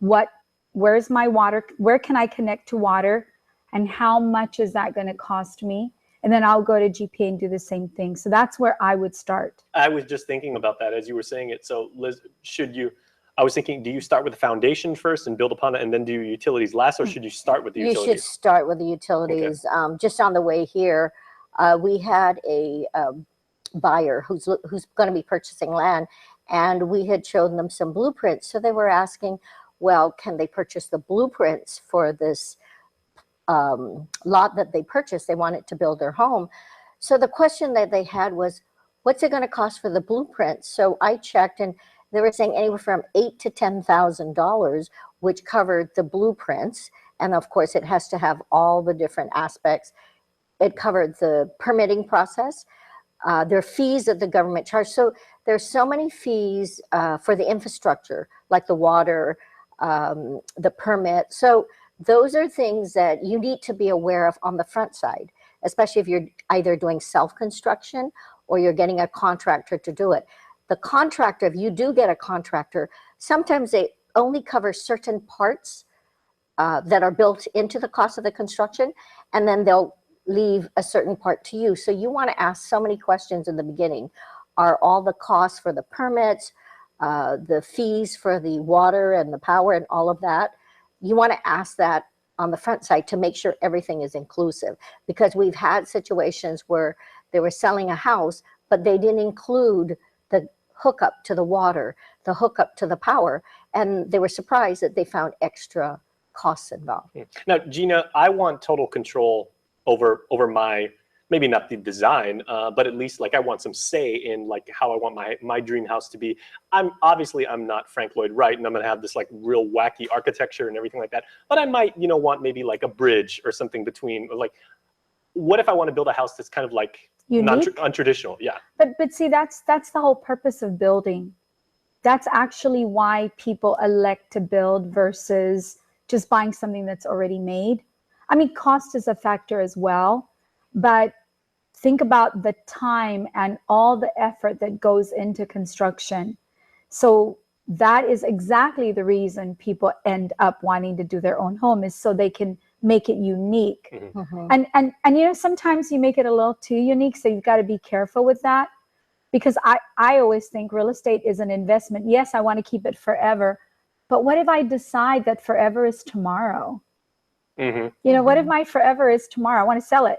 where's my water? Where can I connect to water? And how much is that going to cost me? And then I'll go to GPA and do the same thing. So that's where I would start. I was just thinking about that as you were saying it. So, Liz, I was thinking, do you start with the foundation first and build upon it and then do utilities last, or should you start with the utilities? You should start with the utilities. Okay. Just on the way here, we had a buyer who's going to be purchasing land, and we had shown them some blueprints. So they were asking, well, can they purchase the blueprints for this lot that they purchased? They wanted to build their home. So the question that they had was, what's it going to cost for the blueprints? So I checked, and they were saying anywhere from $8,000 to $10,000, which covered the blueprints. And of course, it has to have all the different aspects. It covered the permitting process. There are fees that the government charges. So there's so many fees for the infrastructure, like the water, the permit. So those are things that you need to be aware of on the front side, especially if you're either doing self-construction or you're getting a contractor to do it. The contractor, if you do get a contractor, sometimes they only cover certain parts that are built into the cost of the construction, and then they'll leave a certain part to you. So you want to ask so many questions in the beginning. Are all the costs for the permits, the fees for the water and the power and all of that? You want to ask that on the front side to make sure everything is inclusive, because we've had situations where they were selling a house, but they didn't include the hookup to the water, the hookup to the power, and they were surprised that they found extra costs involved. Now, Gina, I want total control over my, maybe not the design, but at least like I want some say in like how I want my dream house to be. I'm not Frank Lloyd Wright, and I'm gonna have this like real wacky architecture and everything like that. But I might, want maybe like a bridge or something between. Like, what if I want to build a house that's kind of like untraditional? Yeah. But see, that's the whole purpose of building. That's actually why people elect to build versus just buying something that's already made. I mean, cost is a factor as well, but think about the time and all the effort that goes into construction. So that is exactly the reason people end up wanting to do their own home, is so they can make it unique. Mm-hmm. And sometimes you make it a little too unique, so you've got to be careful with that, because I always think real estate is an investment. Yes, I want to keep it forever, but what if I decide that forever is tomorrow? Mm-hmm. What if my forever is tomorrow? I want to sell it.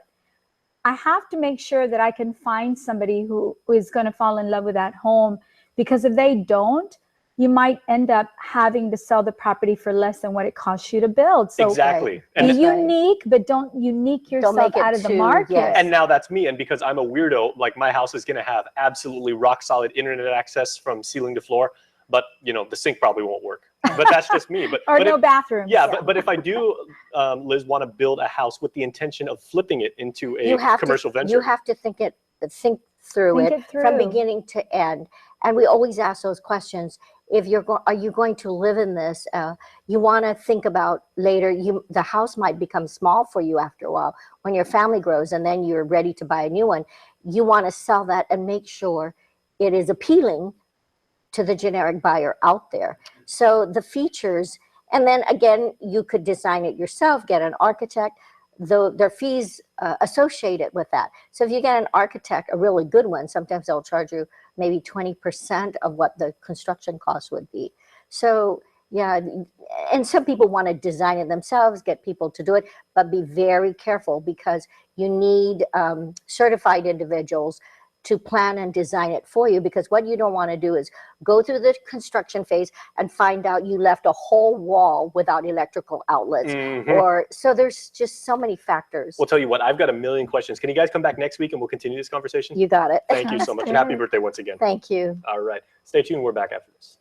I have to make sure that I can find somebody who is going to fall in love with that home, because if they don't, you might end up having to sell the property for less than what it costs you to build. So Exactly. be unique, but don't unique yourself make it out of the too- market. yes. And now that's me. And because I'm a weirdo, like my house is going to have absolutely rock solid internet access from ceiling to floor. But, you know, the sink probably won't work. But that's just me. But Or but no if, bathrooms. Yeah, but if I do, Liz, want to build a house with the intention of flipping it into a commercial venture. You have to think through Think it it through. from beginning to end. And we always ask those questions. If are you going to live in this? You want to think about later. The house might become small for you after a while when your family grows, and then you're ready to buy a new one. You want to sell that and make sure it is appealing to the generic buyer out there. So the features, and then again, you could design it yourself, get an architect, though there are fees associated with that. So if you get an architect, a really good one, sometimes they'll charge you maybe 20% of what the construction cost would be. So yeah, and some people want to design it themselves, get people to do it, but be very careful because you need certified individuals to plan and design it for you, because what you don't want to do is go through the construction phase and find out you left a whole wall without electrical outlets. Or so there's just so many factors. We'll tell you what, I've got a million questions. Can you guys come back next week and we'll continue this conversation? You got it. Thank you so much. And happy birthday once again. Thank you. All right. Stay tuned. We're back after this.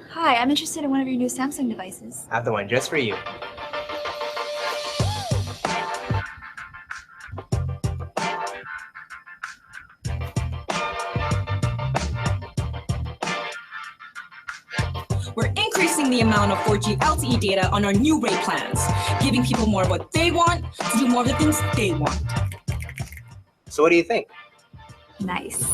Hi, I'm interested in one of your new Samsung devices. I have the one just for you. We're increasing the amount of 4G LTE data on our new rate plans, giving people more of what they want to do more of the things they want. So what do you think? Nice.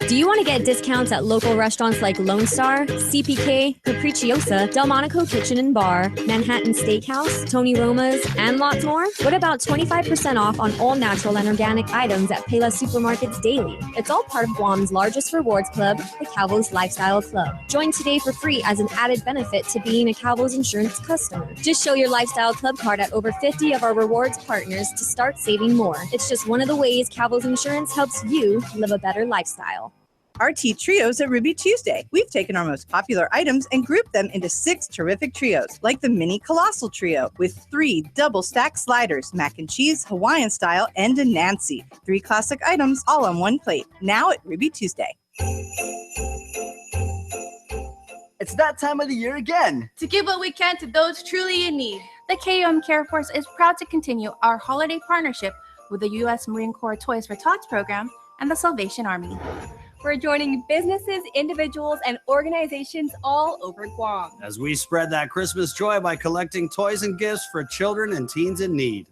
Do you want to get discounts at local restaurants like Lone Star, CPK, Capricciosa, Delmonico Kitchen and Bar, Manhattan Steakhouse, Tony Roma's, and lots more? What about 25% off on all natural and organic items at Payless Supermarkets daily? It's all part of Guam's largest rewards club, the Calvo's Lifestyle Club. Join today for free as an added benefit to being a Calvo's Insurance customer. Just show your Lifestyle Club card at over 50 of our rewards partners to start saving more. It's just one of the ways Calvo's Insurance helps you live a better lifestyle. RT Trios at Ruby Tuesday. We've taken our most popular items and grouped them into 6 terrific trios, like the Mini Colossal Trio with 3 double stack sliders, mac and cheese, Hawaiian style, and a Nancy. 3 classic items all on one plate. Now at Ruby Tuesday. It's that time of the year again. To give what we can to those truly in need. The KUAM Care Force is proud to continue our holiday partnership with the U.S. Marine Corps Toys for Tots program and the Salvation Army. We're joining businesses, individuals, and organizations all over Guam as we spread that Christmas joy by collecting toys and gifts for children and teens in need.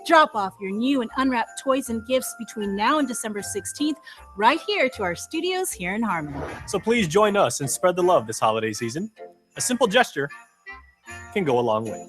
Drop off your new and unwrapped toys and gifts between now and December 16th right here to our studios here in Harmon. So please join us and spread the love this holiday season. A simple gesture can go a long way.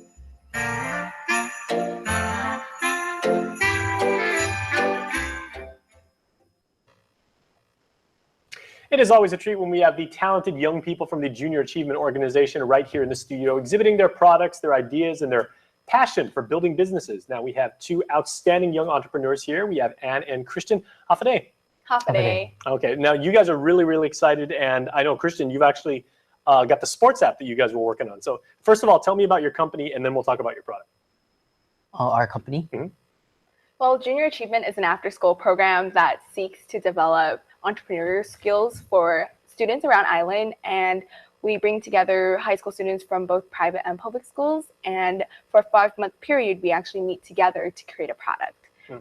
It is always a treat when we have the talented young people from the Junior Achievement Organization right here in the studio, exhibiting their products, their ideas, and their passion for building businesses. Now we have 2 outstanding young entrepreneurs here. We have Anne and Christian. Hafaday. Hafaday. Okay, now you guys are really, really excited, and I know, Christian, you've actually got the sports app that you guys were working on. So first of all, tell me about your company, and then we'll talk about your product. Our company? Well, Junior Achievement is an after-school program that seeks to develop entrepreneurial skills for students around Island, and we bring together high school students from both private and public schools, and for a 5-month period we actually meet together to create a product.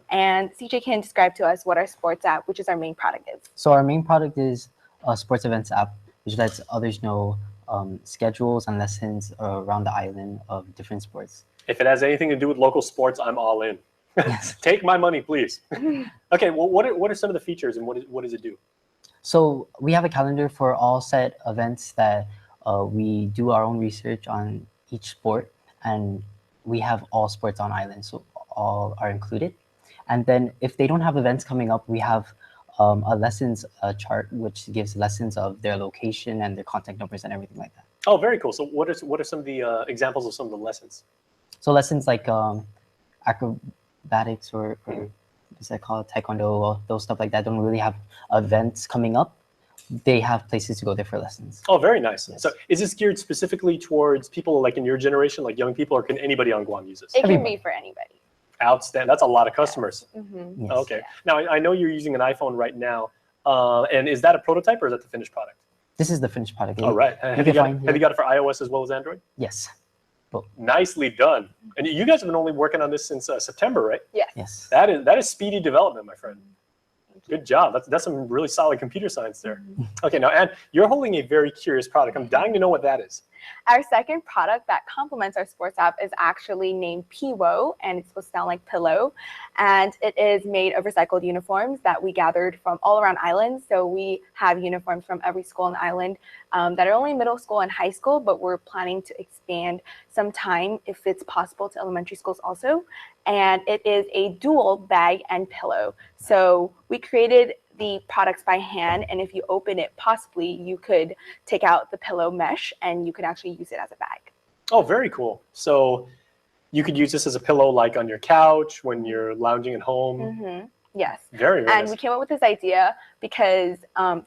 And CJ can describe to us what our sports app, which is our main product, is. So our main product is a sports events app, which lets others know schedules and lessons around the island of different sports. If it has anything to do with local sports, I'm all in. Take my money, please. Okay, well, what are some of the features, and what does it do? So we have a calendar for all set events that we do our own research on each sport, and we have all sports on island, so all are included. And then if they don't have events coming up, we have a lessons chart, which gives lessons of their location and their contact numbers and everything like that. Oh, very cool. So what are some of the examples of some of the lessons? So lessons like acrobatics or what's that called, taekwondo, or those stuff like that don't really have events coming up. They have places to go there for lessons. Oh, very nice. Yes. So is this geared specifically towards people like in your generation, like young people, or can anybody on Guam use this? It can be for anybody. Outstanding. That's a lot of customers. Mm-hmm. Yes. Okay. Now, I know you're using an iPhone right now. And is that a prototype or is that the finished product? This is the finished product. All right. Have you got it for iOS as well as Android? Yes. Both. Nicely done. And you guys have been only working on this since September, right? Yes. Yes. That is speedy development, my friend. Good job. That's some really solid computer science there. Okay, now, Anne, you're holding a very curious product. I'm dying to know what that is. Our second product that complements our sports app is actually named Piwo, and it's supposed to sound like pillow. And it is made of recycled uniforms that we gathered from all around islands. So we have uniforms from every school on the island that are only middle school and high school, but we're planning to expand sometime, if it's possible, to elementary schools also. And it is a dual bag and pillow. So we created the products by hand, and if you open it, possibly you could take out the pillow mesh and you could actually use it as a bag. Oh, very cool. So you could use this as a pillow like on your couch when you're lounging at home. Mm-hmm. Yes. Very And nice. we came up with this idea because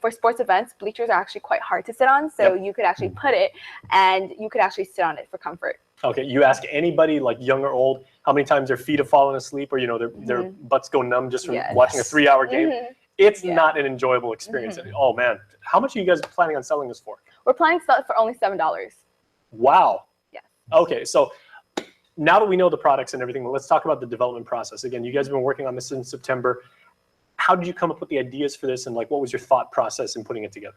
for sports events, bleachers are actually quite hard to sit on. So you could actually put it and you could actually sit on it for comfort. Okay, you ask anybody, like young or old, how many times their feet have fallen asleep or, their butts go numb just from watching a 3-hour game. It's not an enjoyable experience. Oh, man. How much are you guys planning on selling this for? We're planning to sell it for only $7. Wow. Yes. Okay, so now that we know the products and everything, let's talk about the development process. Again, you guys have been working on this since September. How did you come up with the ideas for this, and what was your thought process in putting it together?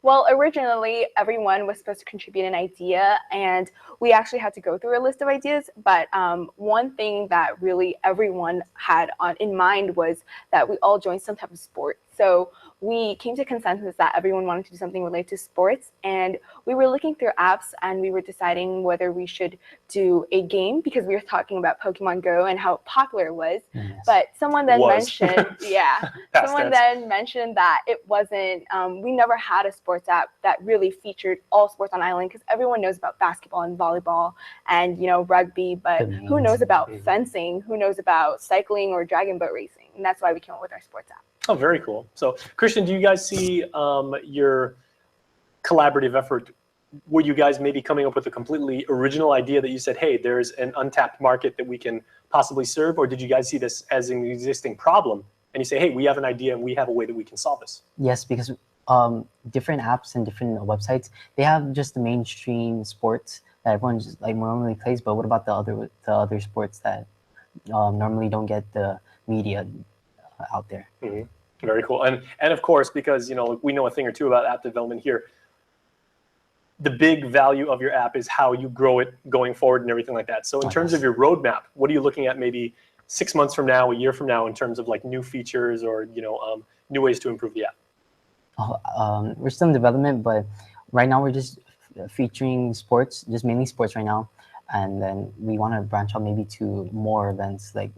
Well, originally, everyone was supposed to contribute an idea, and we actually had to go through a list of ideas. But one thing that really everyone had in mind was that we all joined some type of sport. So we came to consensus that everyone wanted to do something related to sports, and we were looking through apps and we were deciding whether we should do a game, because we were talking about Pokemon Go and how popular it was. Yes. But someone then mentioned, someone then mentioned that it wasn't, we never had a sports app that really featured all sports on island, because everyone knows about basketball and volleyball and, rugby, but who knows about fencing, who knows about cycling or dragon boat racing? And that's why we came up with our sports app. Oh, very cool. So, Christian, do you guys see your collaborative effort? Were you guys maybe coming up with a completely original idea that you said, hey, there's an untapped market that we can possibly serve? Or did you guys see this as an existing problem and you say, hey, we have an idea and we have a way that we can solve this? Yes, because different apps and different websites, they have just the mainstream sports that everyone just normally plays. But what about the other sports that normally don't get the media out there? Mm-hmm. Very cool. And of course, because we know a thing or two about app development here, the big value of your app is how you grow it going forward and everything like that. So in terms of your roadmap, what are you looking at maybe 6 months from now, a year from now, in terms of new features or new ways to improve the app? We're still in development, but right now we're just featuring sports, just mainly sports right now. And then we want to branch out maybe to more events like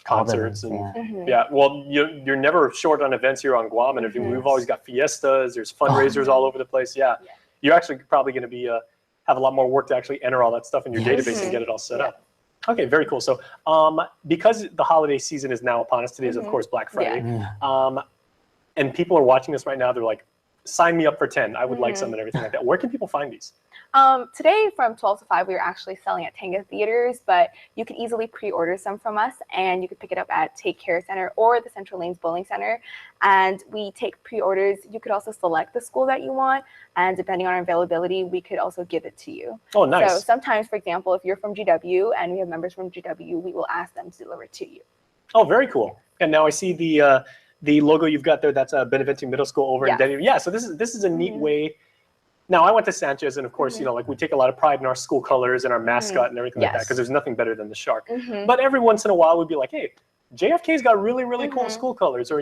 concerts and well, you're never short on events here on Guam, and we've always got fiestas, there's fundraisers all over the place. You're actually probably going to be have a lot more work to actually enter all that stuff in your database and get it all set up. Okay, very cool. So because the holiday season is now upon us, today is of course Black Friday, and people are watching this right now, they're like, sign me up for 10, I would like some and everything like that. Where can people find these? Today from 12 to 5, we are actually selling at Tanga Theaters, but you could easily pre-order some from us, and you could pick it up at Take Care Center or the Central Lanes Bowling Center. And we take pre-orders. You could also select the school that you want, and depending on our availability, we could also give it to you. Oh, nice. So sometimes, for example, if you're from GW and we have members from GW, we will ask them to deliver it to you. Oh, very cool. And now I see the logo you've got there. That's Beneventing Middle School over in Denver. Yeah, so this is a neat way. Now, I went to Sanchez, and of course, we take a lot of pride in our school colors and our mascot and everything like that, because there's nothing better than the shark. But every once in a while, we'd be like, hey, JFK's got really, really cool school colors, or,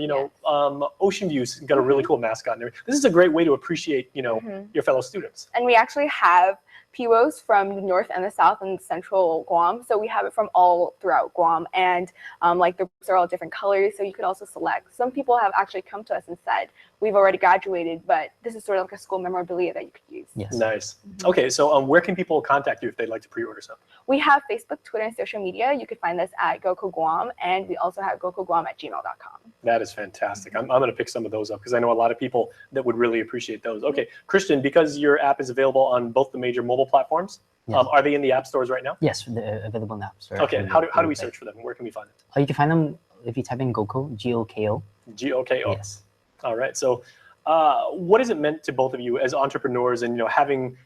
Ocean View's got a really cool mascot and everything. This is a great way to appreciate, your fellow students. And we actually have PWOs from the north and the south and central Guam. So we have it from all throughout Guam, and like the books are all different colors, so you could also select. Some people have actually come to us and said, we've already graduated, but this is sort of like a school memorabilia that you could use. Yes. Nice. Okay, so where can people contact you if they'd like to pre-order something? We have Facebook, Twitter, and social media. You can find us at Goku Guam, and we also have gokuguam@gmail.com. That is fantastic. I'm going to pick some of those up because I know a lot of people that would really appreciate those. Okay, Christian, because your app is available on both the major mobile platforms, Yes. are they in the app stores right now? Yes, they're available in the App Store. Okay, how do we search for them? Where can we find it? You can find them if you type in Goko, G-O-K-O. G-O-K-O. Yes. All right. So what has it meant to both of you as entrepreneurs and, having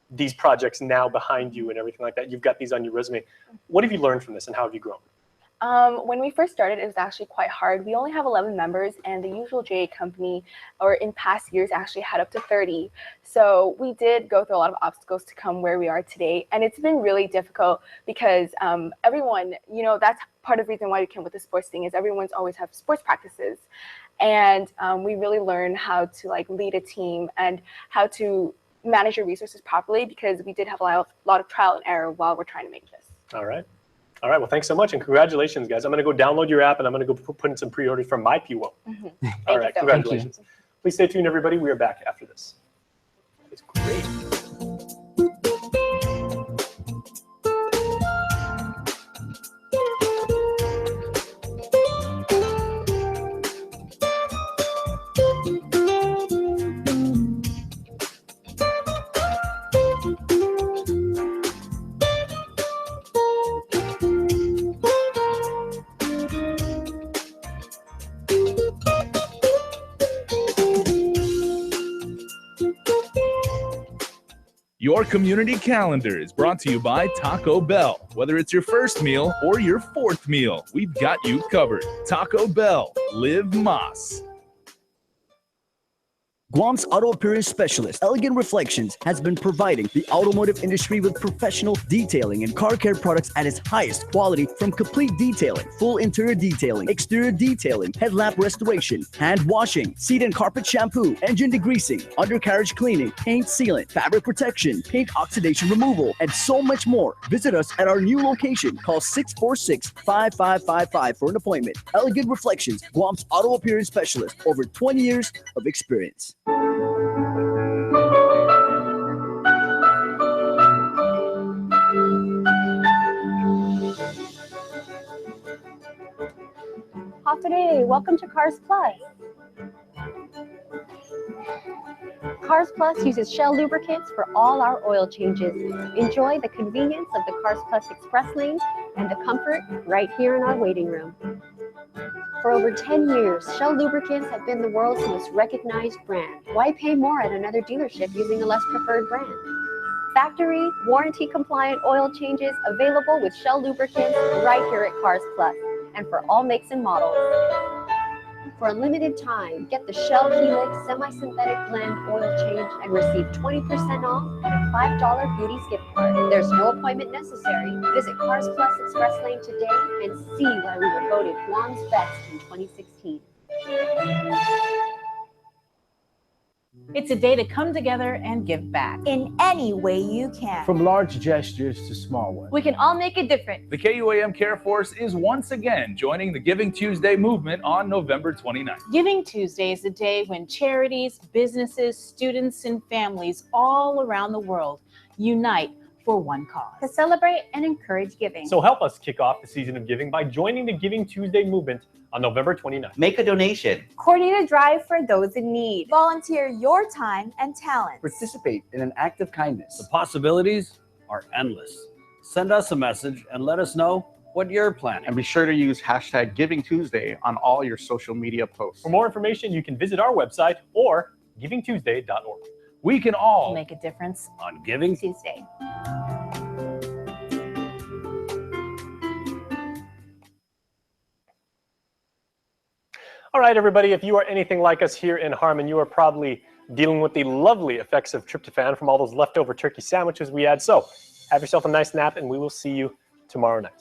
these projects now behind you and everything like that? You've got these on your resume. What have you learned from this and how have you grown? When we first started, it was actually quite hard. We only have 11 members, and the usual JA company, or in past years, actually had up to 30. So we did go through a lot of obstacles to come where we are today, and it's been really difficult because everyone, that's part of the reason why we came with the sports thing is everyone's always have sports practices, and we really learn how to lead a team and how to manage your resources properly because we did have a lot of trial and error while we're trying to make this. All right. All right. Well, thanks so much. And congratulations, guys. I'm going to go download your app and I'm going to go put in some pre-orders from my PWO. All right. Congratulations. Please stay tuned, everybody. We are back after this. It's great. Your community calendar is brought to you by Taco Bell. Whether it's your first meal or your fourth meal, we've got you covered. Taco Bell, live Mas. Guam's auto appearance specialist, Elegant Reflections, has been providing the automotive industry with professional detailing and car care products at its highest quality, from complete detailing, full interior detailing, exterior detailing, headlamp restoration, hand washing, seat and carpet shampoo, engine degreasing, undercarriage cleaning, paint sealant, fabric protection, paint oxidation removal, and so much more. Visit us at our new location. Call 646-5555 for an appointment. Elegant Reflections, Guam's auto appearance specialist, over 20 years of experience. Hafide, welcome to Cars Plus. Cars Plus uses Shell lubricants for all our oil changes. Enjoy the convenience of the Cars Plus Express lane and the comfort right here in our waiting room. For over 10 years, Shell lubricants have been the world's most recognized brand. Why pay more at another dealership using a less preferred brand? Factory, warranty-compliant oil changes available with Shell lubricants right here at Cars Plus, and for all makes and models. For a limited time, get the Shell Helix Semi-Synthetic Blend oil change and receive 20% off and a $5 Goodies gift card. There's no appointment necessary. Visit Cars Plus Express Lane today and see why we were voted Guam's best in 2016. It's a day to come together and give back. In any way you can. From large gestures to small ones. We can all make a difference. The KUAM Care Force is once again joining the Giving Tuesday movement on November 29th. Giving Tuesday is a day when charities, businesses, students, and families all around the world unite for one cause. To celebrate and encourage giving. So help us kick off the season of giving by joining the Giving Tuesday movement on November 29th. Make a donation. Coordinate a drive for those in need. Volunteer your time and talents. Participate in an act of kindness. The possibilities are endless. Send us a message and let us know what you're planning. And be sure to use hashtag Giving Tuesday on all your social media posts. For more information, you can visit our website or givingtuesday.org. We can all make a difference on Giving Tuesday. All right, everybody, if you are anything like us here in Harmon, you are probably dealing with the lovely effects of tryptophan from all those leftover turkey sandwiches we had. So have yourself a nice nap, and we will see you tomorrow night.